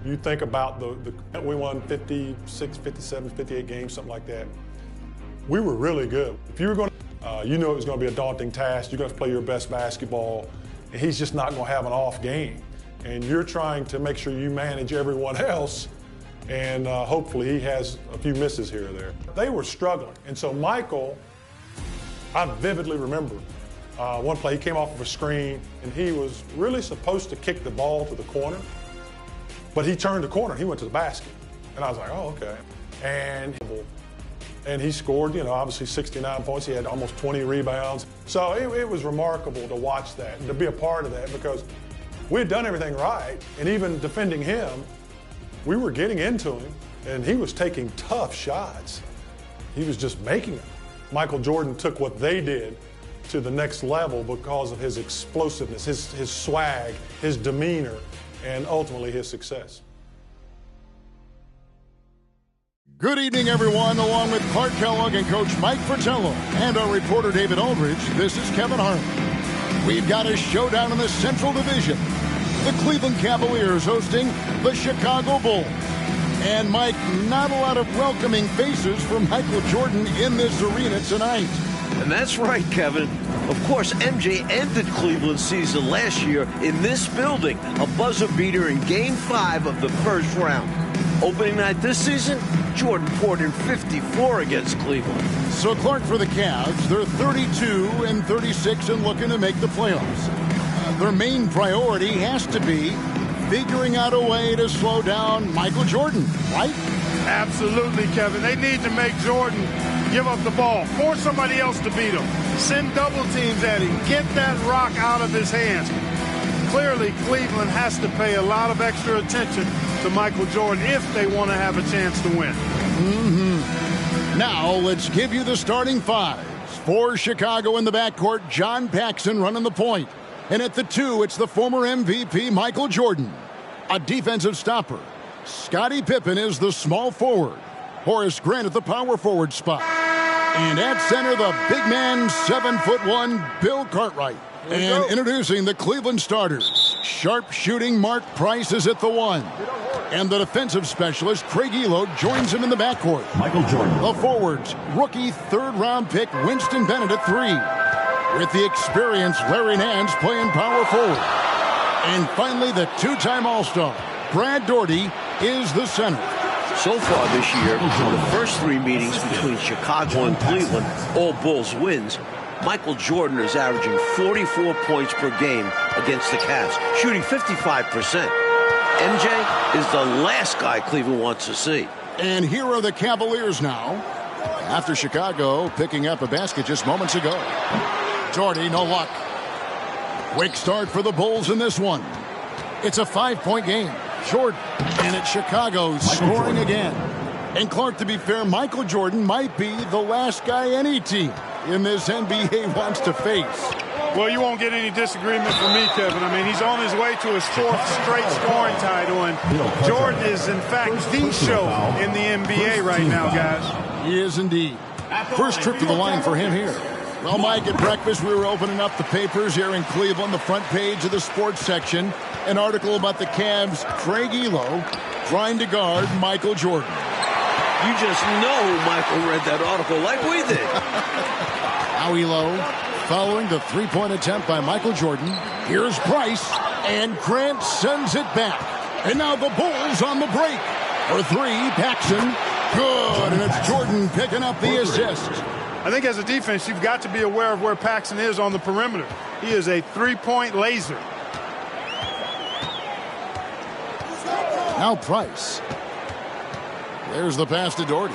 You think about we won 56, 57, 58 games, something like that. We were really good. If you were going to, you know it was going to be a daunting task. You're going to play your best basketball, and he's just not going to have an off game. And you're trying to make sure you manage everyone else, and hopefully he has a few misses here or there. They were struggling, and so Michael, I vividly remember one play, he came off of a screen, and he was really supposed to kick the ball to the corner, but he turned the corner, he went to the basket. And I was like, oh, okay. And he scored, obviously 69 points. He had almost 20 rebounds. So it was remarkable to watch that and to be a part of that, because we had done everything right, and even defending him, we were getting into him, and he was taking tough shots. He was just making them. Michael Jordan took what they did to the next level because of his explosiveness, his swag, his demeanor, and ultimately his success. Good evening, everyone. Along with Clark Kellogg and Coach Mike Fratello and our reporter David Aldridge, this is Kevin Harlan. We've got a showdown in the Central Division. The Cleveland Cavaliers hosting the Chicago Bulls. And Mike, not a lot of welcoming faces for Michael Jordan in this arena tonight. And that's right, Kevin. Of course, MJ ended Cleveland's season last year in this building, a buzzer beater in Game 5 of the first round. Opening night this season, Jordan poured in 54 against Cleveland. So, Clark, for the Cavs, they're 32-36 and looking to make the playoffs. Their main priority has to be figuring out a way to slow down Michael Jordan, right? Absolutely, Kevin. They need to make Jordan give up the ball, force somebody else to beat him, send double teams at him, get that rock out of his hands. Clearly, Cleveland has to pay a lot of extra attention to Michael Jordan if they want to have a chance to win. Now, let's give you the starting fives. For Chicago in the backcourt, John Paxson running the point. And at the 2, it's the former MVP, Michael Jordan. A defensive stopper. Scottie Pippen is the small forward. Horace Grant at the power forward spot. And at center, the big man, 7'1", Bill Cartwright. And introducing the Cleveland starters. Sharp-shooting Mark Price is at the 1. And the defensive specialist, Craig Elo, joins him in the backcourt. Michael Jordan. The forwards, rookie third-round pick Winston Bennett at 3. With the experienced Larry Nance playing power forward. And finally, the two-time All-Star, Brad Daugherty, is the center. So far this year, in the first 3 meetings between Chicago and Cleveland, all Bulls wins, Michael Jordan is averaging 44 points per game against the Cavs, shooting 55%. MJ is the last guy Cleveland wants to see. And here are the Cavaliers now, after Chicago picking up a basket just moments ago. Daugherty, no luck. Quick start for the Bulls in this one. It's a 5-point game. Jordan, and it's Chicago scoring again. And Clark, to be fair, Michael Jordan might be the last guy any team in this NBA wants to face. Well, you won't get any disagreement from me, Kevin. I mean, he's on his way to his 4th straight scoring title, and Jordan is, in fact, the show in the NBA right now, guys. He is indeed. First trip to the line for him here. Well, Mike, at breakfast, we were opening up the papers here in Cleveland, the front page of the sports section. An article about the Cavs' Craig Elo trying to guard Michael Jordan. You just know Michael read that article like we did. Now Elo following the three-point attempt by Michael Jordan. Here's Price, and Grant sends it back. And now the Bulls on the break. For 3, Paxson. Good, and it's Jordan picking up the assist. I think as a defense, you've got to be aware of where Paxson is on the perimeter. He is a 3-point laser. Now Price. There's the pass to Daugherty.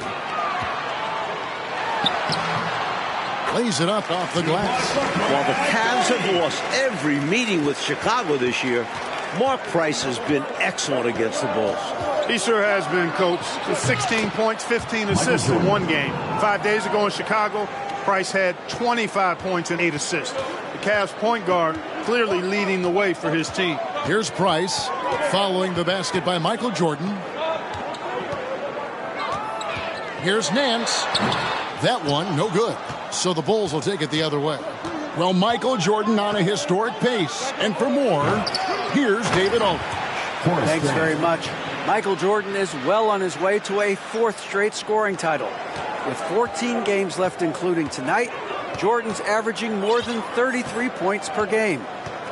Lays it up off the glass. While the Cavs have lost every meeting with Chicago this year, Mark Price has been excellent against the Bulls. He sure has been, Coach. With 16 points, 15 assists in one game. 5 days ago in Chicago, Price had 25 points and 8 assists. The Cavs point guard clearly leading the way for his team. Here's Price following the basket by Michael Jordan. Here's Nance. That one, no good. So the Bulls will take it the other way. Well, Michael Jordan on a historic pace. And for more, here's David Aldridge. Thanks very much. Michael Jordan is well on his way to a 4th straight scoring title. With 14 games left including tonight, Jordan's averaging more than 33 points per game,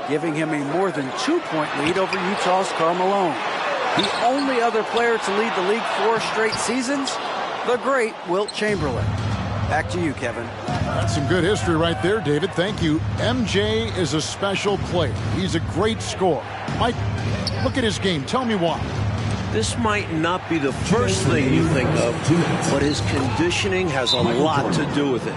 giving him a more than 2-point lead over Utah's Karl Malone. The only other player to lead the league 4 straight seasons, the great Wilt Chamberlain. Back to you, Kevin. That's some good history right there, David. Thank you. MJ is a special player. He's a great scorer. Mike, look at his game. Tell me why. This might not be the first thing you think of, but his conditioning has a lot to do with it.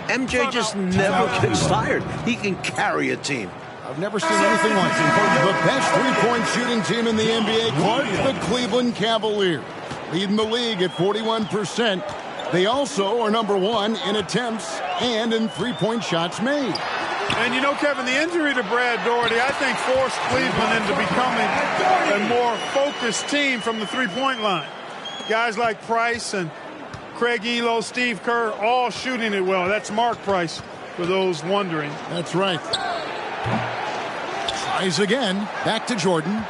MJ just never gets tired. He can carry a team. I've never seen anything like it. The best three-point shooting team in the NBA, Clark, the Cleveland Cavaliers, leading the league at 41%. They also are number 1 in attempts and in three-point shots made. And you know, Kevin, the injury to Brad Daugherty, I think, forced Cleveland into becoming a more focused team from the three-point line. Guys like Price and Craig Elo, Steve Kerr, all shooting it well. That's Mark Price, for those wondering. That's right. Tries again. Back to Jordan.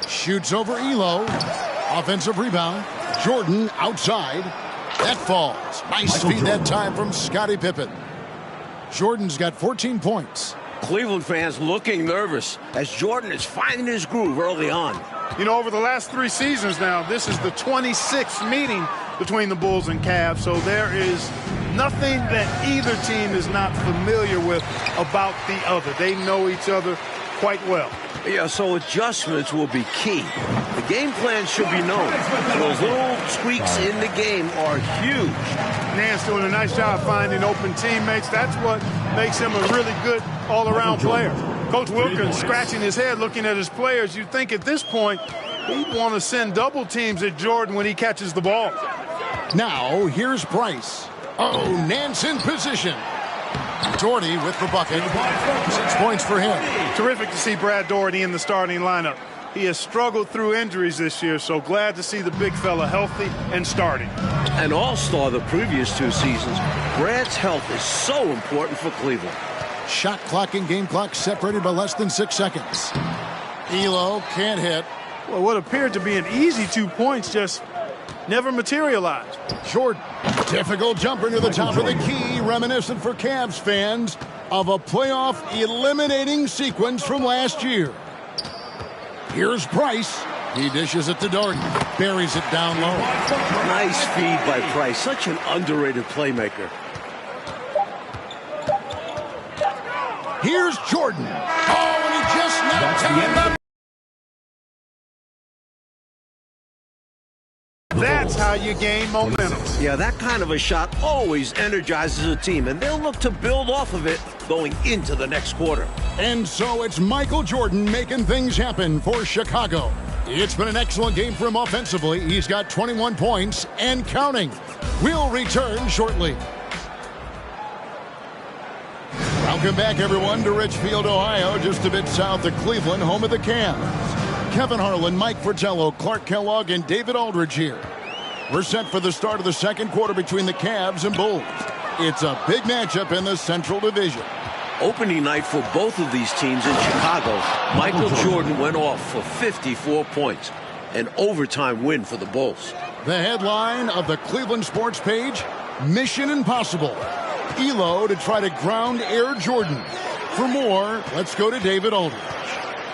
Shoots over Elo. Offensive rebound. Jordan outside. That falls. Nice feed that time from Scottie Pippen. Jordan's got 14 points. Cleveland fans looking nervous as Jordan is finding his groove early on. You know, over the last 3 seasons now, this is the 26th meeting between the Bulls and Cavs, so there is nothing that either team is not familiar with about the other. They know each other quite well. Yeah, so adjustments will be key. The game plan should be known. Those little tweaks in the game are huge. Nance doing a nice job finding open teammates. That's what makes him a really good all-around player. Coach Wilkins scratching his head looking at his players. You'd think at this point he'd want to send double teams at Jordan when he catches the ball. Now, here's Price. Oh, Nance in position. Daugherty with the bucket. 6 points for him. Terrific to see Brad Daugherty in the starting lineup. He has struggled through injuries this year, so glad to see the big fella healthy and starting. An all-star the previous 2 seasons, Brad's health is so important for Cleveland. Shot clock and game clock separated by less than 6 seconds. Elo can't hit. Well, what appeared to be an easy 2 points just never materialized. Jordan, difficult jumper to the top of the key, reminiscent for Cavs fans of a playoff eliminating sequence from last year. Here's Price. He dishes it to Daugherty. Buries it down low. Nice feed by Price. Such an underrated playmaker. Here's Jordan. Oh, and he just knocked down. That's how you gain momentum. Yeah, that kind of a shot always energizes a team, and they'll look to build off of it going into the next quarter. And so it's Michael Jordan making things happen for Chicago. It's been an excellent game for him offensively. He's got 21 points and counting. We'll return shortly. Welcome back, everyone, to Richfield, Ohio, just a bit south of Cleveland, home of the Cavs. Kevin Harlan, Mike Fratello, Clark Kellogg, and David Aldridge here. We're set for the start of the second quarter between the Cavs and Bulls. It's a big matchup in the Central Division. Opening night for both of these teams in Chicago, Michael Jordan went off for 54 points, an overtime win for the Bulls. The headline of the Cleveland Sports page, Mission Impossible. Elo to try to ground Air Jordan. For more, let's go to David Aldridge.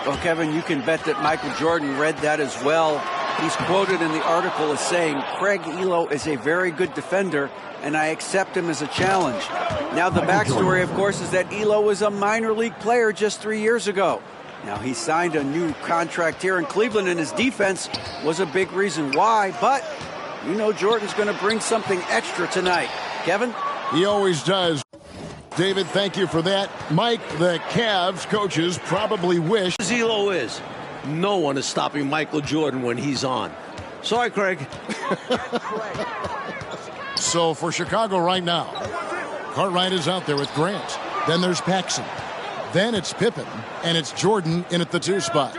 Well, Kevin, you can bet that Michael Jordan read that as well. He's quoted in the article as saying, Craig Elo is a very good defender, and I accept him as a challenge. Now, the backstory, of course, is that Elo was a minor league player just 3 years ago. Now, he signed a new contract here in Cleveland, and his defense was a big reason why. But you know Jordan's going to bring something extra tonight. Kevin? He always does. David, thank you for that. Mike, the Cavs coaches probably wish Elo is. No one is stopping Michael Jordan when he's on. Sorry, Craig. So for Chicago right now, Cartwright is out there with Grant. Then there's Paxson. Then it's Pippen. And it's Jordan in at the 2 spot.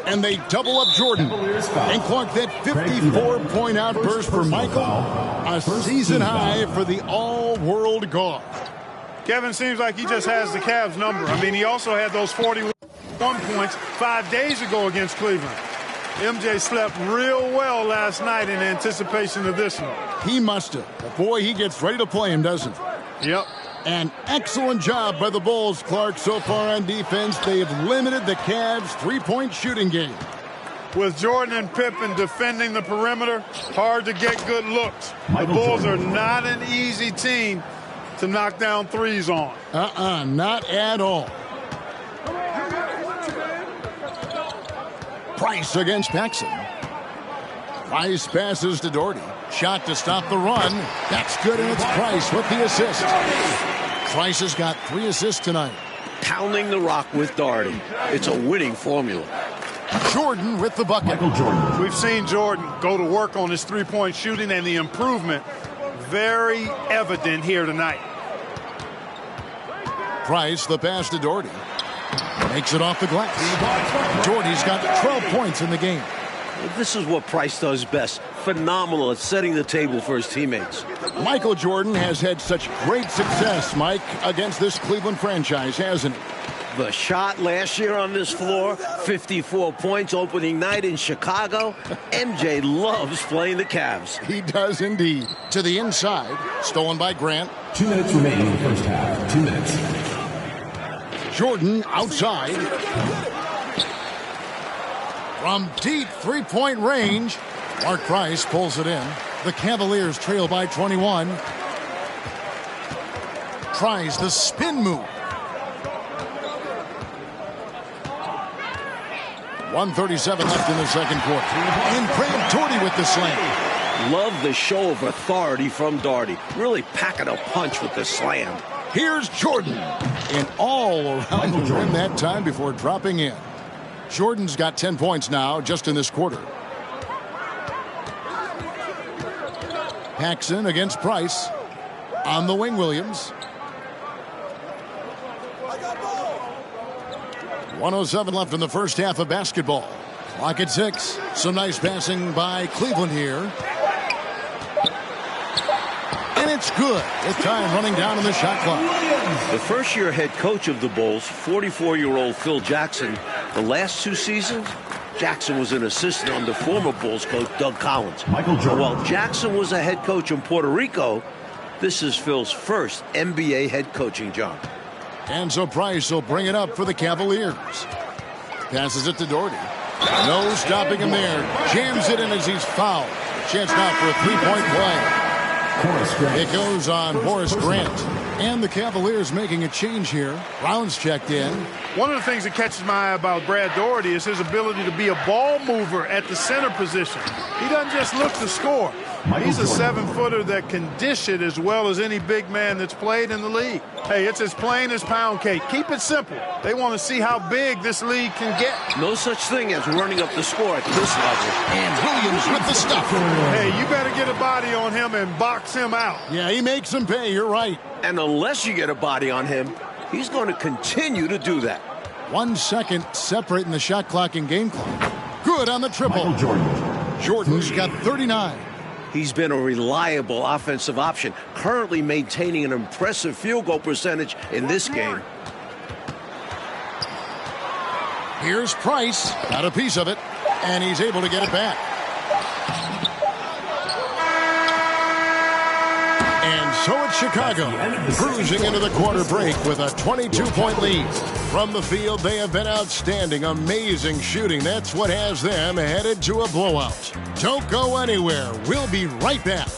And they double up Jordan. And Clark, that 54-point outburst for Michael. A season high for the all-world guard. Kevin seems like he just has the Cavs number. I mean, he also had those 41. 1 points 5 days ago against Cleveland. MJ slept real well last night in anticipation of this one. He must have. But boy, he gets ready to play him, doesn't he? Yep. An excellent job by the Bulls, Clark, so far on defense. They've limited the Cavs' three-point shooting game. With Jordan and Pippen defending the perimeter, hard to get good looks. The Bulls are not an easy team to knock down threes on. Not at all. Price against Paxson. Price passes to Doherty. Shot to stop the run. That's good, and it's Price with the assist. Price has got 3 assists tonight. Pounding the rock with Doherty. It's a winning formula. Jordan with the bucket. We've seen Jordan go to work on his three-point shooting, and the improvement very evident here tonight. Price, the pass to Doherty. Makes it off the glass. Doherty's got 12 points in the game. This is what Price does best. Phenomenal at setting the table for his teammates. Michael Jordan has had such great success, Mike, against this Cleveland franchise, hasn't he? The shot last year on this floor, 54 points opening night in Chicago. MJ loves playing the Cavs. He does indeed. To the inside, stolen by Grant. 2 minutes remaining in the first half. 2 minutes. Jordan outside. From deep three-point range, Mark Price pulls it in. The Cavaliers trail by 21. Tries the spin move. 1:37 left in the second quarter. And Grant Doherty with the slam. Love the show of authority from Doherty. Really packing a punch with the slam. Here's Jordan. And all around the rim that time before dropping in. Jordan's got 10 points now just in this quarter. Paxson against Price. On the wing, Williams. 1:07 left in the first half of basketball. Clock at 6. Some nice passing by Cleveland here. And it's good. With time running down in the shot clock. The first-year head coach of the Bulls, 44-year-old Phil Jackson. The last 2 seasons, Jackson was an assistant under former Bulls coach Doug Collins. While Jackson was a head coach in Puerto Rico, this is Phil's first NBA head coaching job. And so Price will bring it up for the Cavaliers. Passes it to Doherty. No stopping him there. Jams it in as he's fouled. Chance now for a three-point play. It goes on Horace Grant. And the Cavaliers making a change here. Brown's checked in. One of the things that catches my eye about Brad Doherty is his ability to be a ball mover at the center position. He doesn't just look to score. He's a 7-footer that can dish it as well as any big man that's played in the league. Hey, it's as plain as pound cake. Keep it simple. They want to see how big this league can get. No such thing as running up the score at this level. And Williams with the stuff. Hey, you better get a body on him and box him out. Yeah, he makes him pay. You're right. And unless you get a body on him, he's going to continue to do that. 1 second separating the shot clock and game clock. Good on the triple. Jordan's got 39. He's been a reliable offensive option, currently maintaining an impressive field goal percentage in this game. Here's Price. Got a piece of it, and he's able to get it back. And so it's Chicago, cruising into the quarter break with a 22-point lead. From the field, they have been outstanding, amazing shooting. That's what has them headed to a blowout. Don't go anywhere. We'll be right back.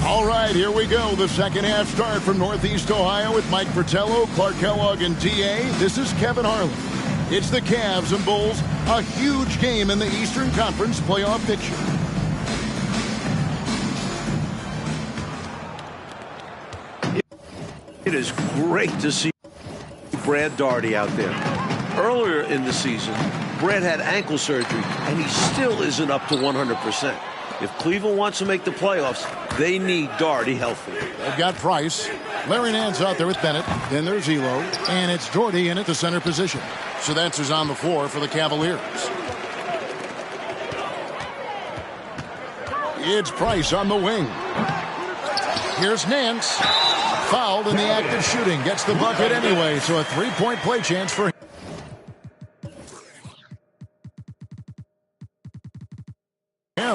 All right, here we go. The second half start from Northeast Ohio with Mike Fratello, Clark Kellogg, and D.A. This is Kevin Harlan. It's the Cavs and Bulls, a huge game in the Eastern Conference playoff picture. It is great to see Brad Doherty out there. Earlier in the season, Brad had ankle surgery, and he still isn't up to 100%. If Cleveland wants to make the playoffs, they need Doherty healthy. They've got Price. Larry Nance out there with Bennett. Then there's Elo. And it's Doherty in at the center position. So that's who's on the floor for the Cavaliers. It's Price on the wing. Here's Nance. Fouled in the act of shooting. Gets the bucket anyway, so a three-point play chance for him.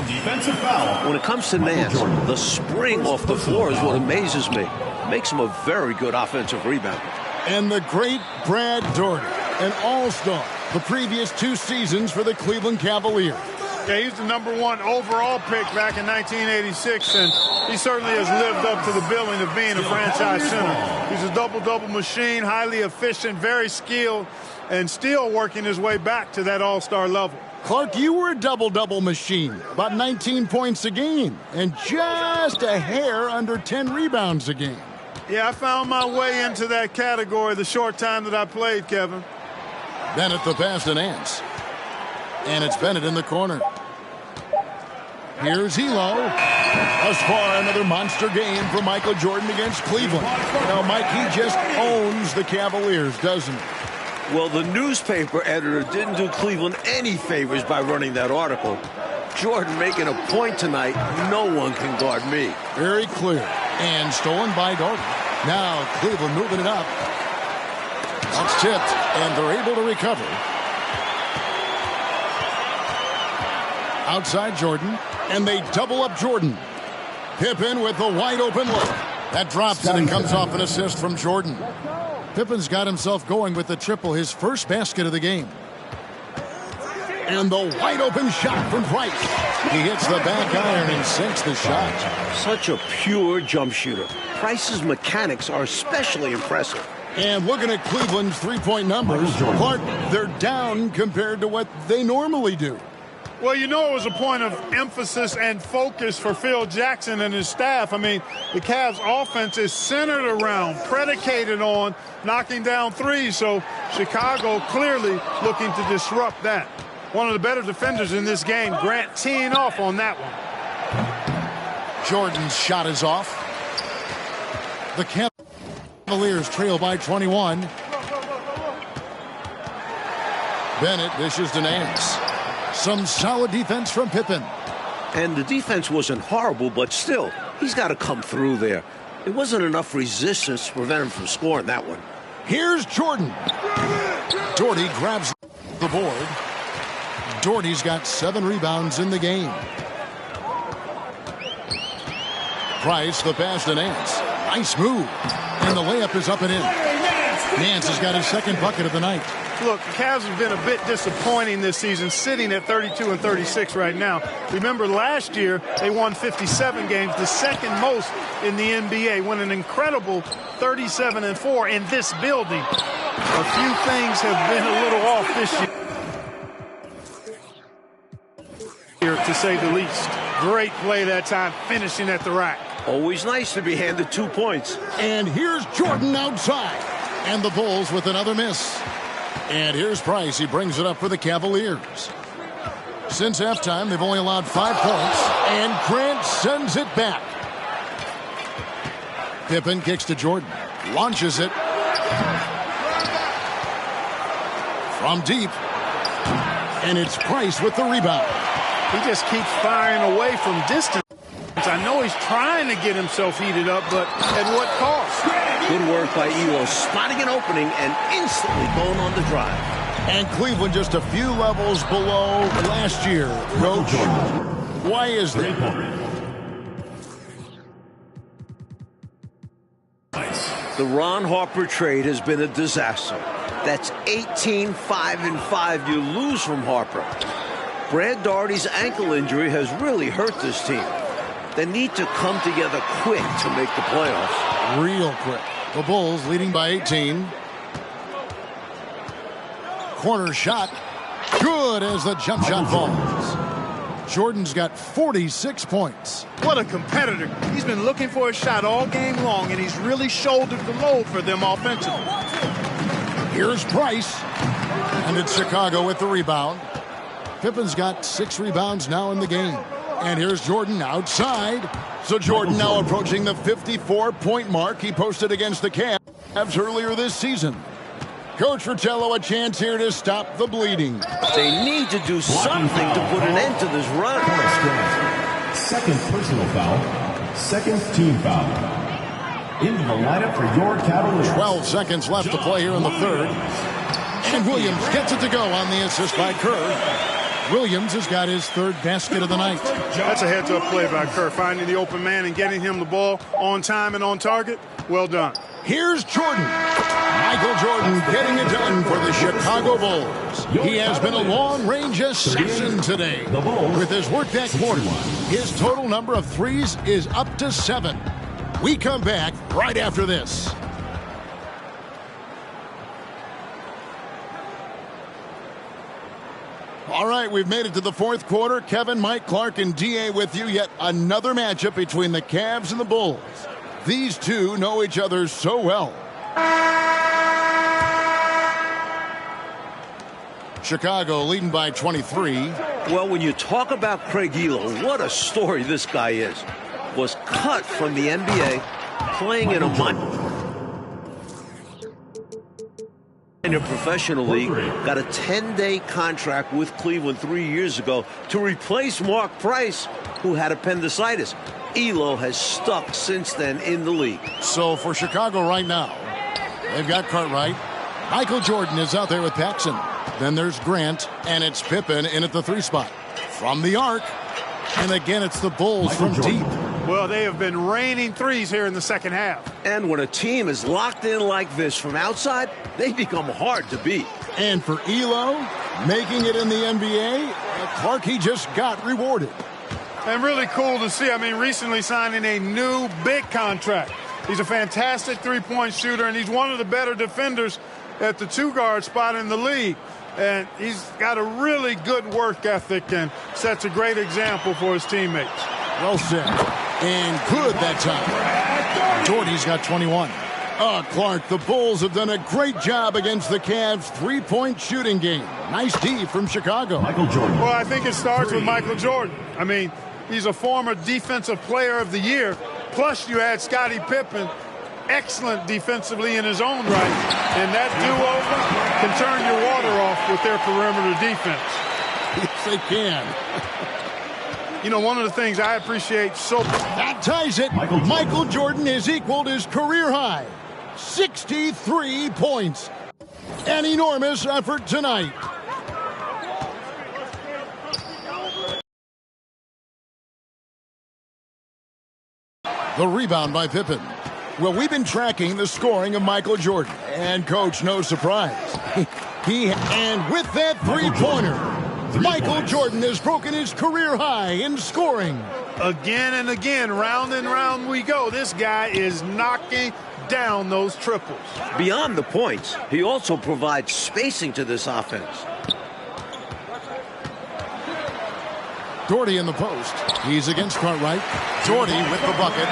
Defensive foul. When it comes to Nance, the spring off the floor is what amazes me. Makes him a very good offensive rebounder. And the great Brad Daugherty, an all-star the previous 2 seasons for the Cleveland Cavaliers. Yeah, he's the #1 overall pick back in 1986, and he certainly has lived up to the billing of being a franchise center. He's a double-double machine, highly efficient, very skilled, and still working his way back to that all-star level. Clark, you were a double-double machine, about 19 points a game, and just a hair under 10 rebounds a game. Yeah, I found my way into that category the short time that I played, Kevin. Bennett the pass to Nance. And it's Bennett in the corner. Here's Elo. Thus far, another monster game for Michael Jordan against Cleveland. Now, Mike, he just owns the Cavaliers, doesn't he? Well, the newspaper editor didn't do Cleveland any favors by running that article. Jordan making a point tonight, no one can guard me. Very clear. And stolen by Daugherty. Now Cleveland moving it up. That's tipped, and they're able to recover. Outside Jordan, and they double up Jordan. Pippen with the wide open look. That drops and it comes off an assist from Jordan. Pippen's got himself going with the triple, his first basket of the game. And the wide open shot from Price. He hits the back iron and sinks the shot. Such a pure jump shooter. Price's mechanics are especially impressive. And looking at Cleveland's three-point numbers, Clark, they're down compared to what they normally do. Well, you know, it was a point of emphasis and focus for Phil Jackson and his staff. I mean, the Cavs offense is centered around, predicated on knocking down threes. So Chicago clearly looking to disrupt that. One of the better defenders in this game, Grant, teeing off on that one. Jordan's shot is off. The Cavaliers trail by 21. Bennett dishes to Nance. Some solid defense from Pippen. And the defense wasn't horrible, but still, he's got to come through there. It wasn't enough resistance to prevent him from scoring that one. Here's Jordan. Daugherty grabs the board. Daugherty's got 7 rebounds in the game. Price, the pass to Nance. Nice move. And the layup is up and in. Nance has got his second bucket of the night. Look, the Cavs have been a bit disappointing this season, sitting at 32 and 36 right now. Remember, last year they won 57 games, the second most in the NBA, won an incredible 37 and 4 in this building. A few things have been a little off this year, to say the least. Great play that time, finishing at the rack. Always nice to be handed 2 points. And here's Jordan outside. And the Bulls with another miss. And here's Price. He brings it up for the Cavaliers. Since halftime, they've only allowed 5 points. And Grant sends it back. Pippen kicks to Jordan. Launches it. From deep. And it's Price with the rebound. He just keeps firing away from distance. I know he's trying to get himself heated up, but at what cost? Good work by Elo, spotting an opening and instantly going on the drive. And Cleveland just a few levels below last year. Coach, why is that? The Ron Harper trade has been a disaster. That's 18-5-5 you lose from Harper. Brad Daugherty's ankle injury has really hurt this team. They need to come together quick to make the playoffs. Real quick. The Bulls leading by 18. Corner shot. Good as the jump shot falls. Jordan's got 46 points. What a competitor. He's been looking for a shot all game long, and he's really shouldered the load for them offensively. Here's Price. And it's Chicago with the rebound. Pippen's got 6 rebounds now in the game. And here's Jordan outside. So Jordan now approaching the 54-point mark he posted against the Cavs earlier this season. Coach Fratello, a chance here to stop the bleeding. They need to do something to put an end to this run. Second personal foul. Second team foul. Into the lineup for your Cavaliers. 12 seconds left to play here in the third. And Williams gets it to go on the assist by Kerr. Williams has got his third basket of the night. That's a heads-up play by Kerr, finding the open man and getting him the ball on time and on target. Well done. Here's Jordan. Michael Jordan getting it done for the Chicago Bulls. He has been a long-range assassin today. With his work that quarter, his total number of threes is up to 7. We come back right after this. All right, we've made it to the fourth quarter. Kevin, Mike, Clark, and D.A. with you. Yet another matchup between the Cavs and the Bulls. These two know each other so well. Chicago leading by 23. Well, when you talk about Craig Elo, what a story this guy is. Was cut from the NBA, playing in a professional league, got a 10-day contract with Cleveland 3 years ago to replace Mark Price, who had appendicitis. Elo has stuck since then in the league. So for Chicago right now, they've got Cartwright. Michael Jordan is out there with Paxson. Then there's Grant, and it's Pippen in at the 3 spot. From the arc, and again it's the Bulls from deep. Well, they have been raining threes here in the second half. And when a team is locked in like this from outside, they become hard to beat. And for Elo, making it in the NBA, Clark, he just got rewarded. And really cool to see. I mean, recently signing a new big contract. He's a fantastic three-point shooter, and he's one of the better defenders at the 2-guard spot in the league. And he's got a really good work ethic and sets a great example for his teammates. Well said. And good that time. Jordy's got 21. Clark, the Bulls have done a great job against the Cavs' three-point shooting game. Nice D from Chicago. Michael Jordan. Well, I think it starts with Michael Jordan. I mean, he's a former Defensive Player of the Year. Plus, you add Scottie Pippen, excellent defensively in his own right. And that duo can turn your water off with their perimeter defense. Yes, they can. You know, one of the things I appreciate so... That ties it. Michael Jordan has equaled his career high. 63 points. An enormous effort tonight. The rebound by Pippen. Well, we've been tracking the scoring of Michael Jordan. And, Coach, no surprise. And with that three-pointer, Michael Jordan has broken his career high in scoring. Again and again, round and round we go. This guy is knocking down those triples. Beyond the points, he also provides spacing to this offense. Doherty in the post. He's against Cartwright. Doherty with the bucket.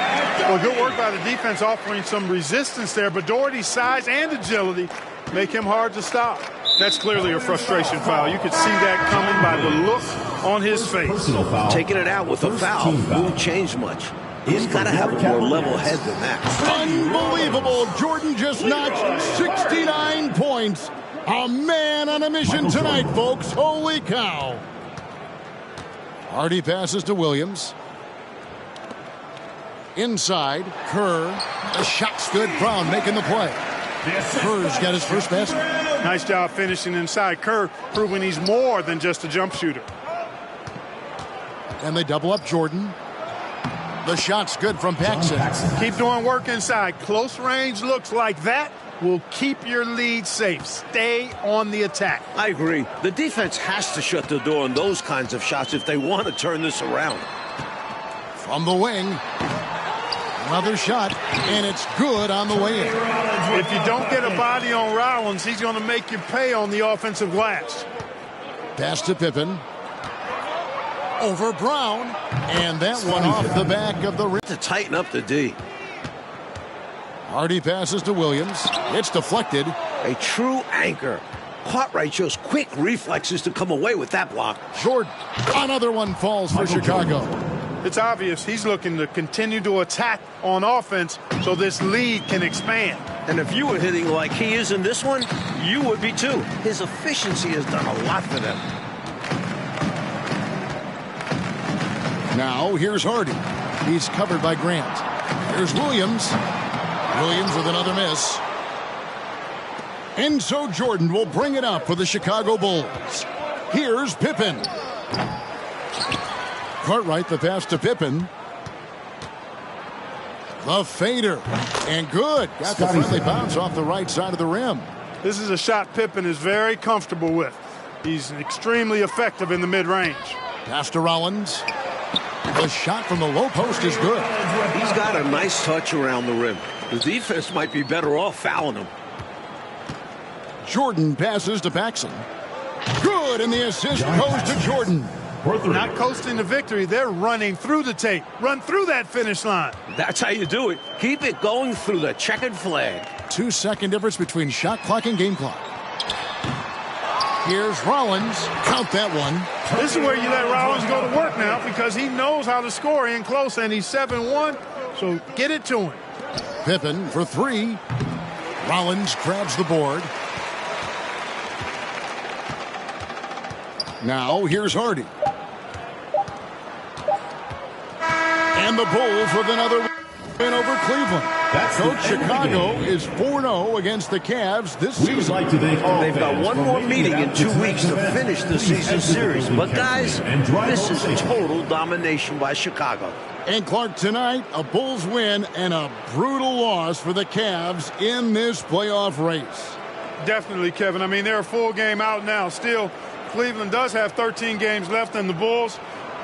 Well, good work by the defense offering some resistance there, but Doherty's size and agility make him hard to stop. That's clearly a frustration foul. You could see that coming by the look on his face. Taking it out with a foul won't change much. He's got to have a more level head than that. Unbelievable. Jordan just notched 69 points. A man on a mission tonight, folks. Holy cow. Hardy passes to Williams. Inside, Kerr. The shot's good. Brown making the play. Kerr's got his first basket. Nice job finishing inside. Kerr proving he's more than just a jump shooter. And they double up Jordan. The shot's good from Paxson. Keep doing work inside. Close range looks like that will keep your lead safe. Stay on the attack. I agree. The defense has to shut the door on those kinds of shots if they want to turn this around. From the wing. Another shot, and it's good on the way in. If you don't get a body on Rollins, he's going to make you pay on the offensive glass. Pass to Pippen. Over Brown. And that one off the back of the rim. To tighten up the D. Hardy passes to Williams. It's deflected. A true anchor. Cartwright shows quick reflexes to come away with that block. Jordan. Another one falls for Chicago. It's obvious he's looking to continue to attack on offense so this lead can expand. And if you were hitting like he is in this one, you would be too. His efficiency has done a lot for them. Now here's Hardy. He's covered by Grant. Here's Williams. Williams with another miss. And so Jordan will bring it up for the Chicago Bulls. Here's Pippen. Cartwright the pass to Pippen. The fader. And good. Got the friendly bounce off the right side of the rim. This is a shot Pippen is very comfortable with. He's extremely effective in the mid-range. Pass to Rollins. The shot from the low post is good. He's got a nice touch around the rim. The defense might be better off fouling him. Jordan passes to Paxson. Good, and the assist goes to Jordan. Not coasting to victory, they're running through the tape. Run through that finish line. That's how you do it. Keep it going through the checkered flag. 2-second difference between shot clock and game clock. Here's Rollins. Count that one. This is where you let Rollins go to work now because he knows how to score in close, and he's 7-1, so get it to him. Pippen for three. Rollins grabs the board. Now here's Hardy. And the Bulls with another win over Cleveland. Coach Chicago is 4-0 against the Cavs this season. They've got one more meeting in 2 weeks to finish the season series. But guys, this is total domination by Chicago. And Clark, tonight, a Bulls win and a brutal loss for the Cavs in this playoff race. Definitely, Kevin. I mean, they're a full game out now. Still, Cleveland does have 13 games left, and the Bulls,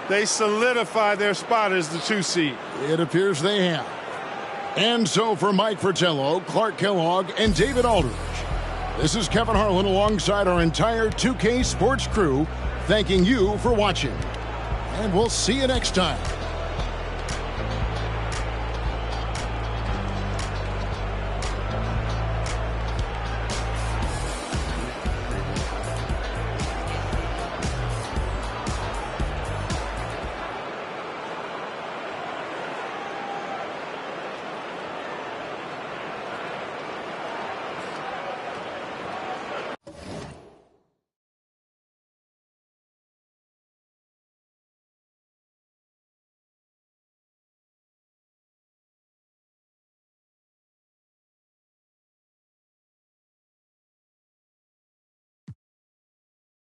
they solidify their spot as the 2 seed. It appears they have. And so for Mike Fratello, Clark Kellogg, and David Aldridge, this is Kevin Harlan alongside our entire 2K Sports crew, thanking you for watching. And we'll see you next time.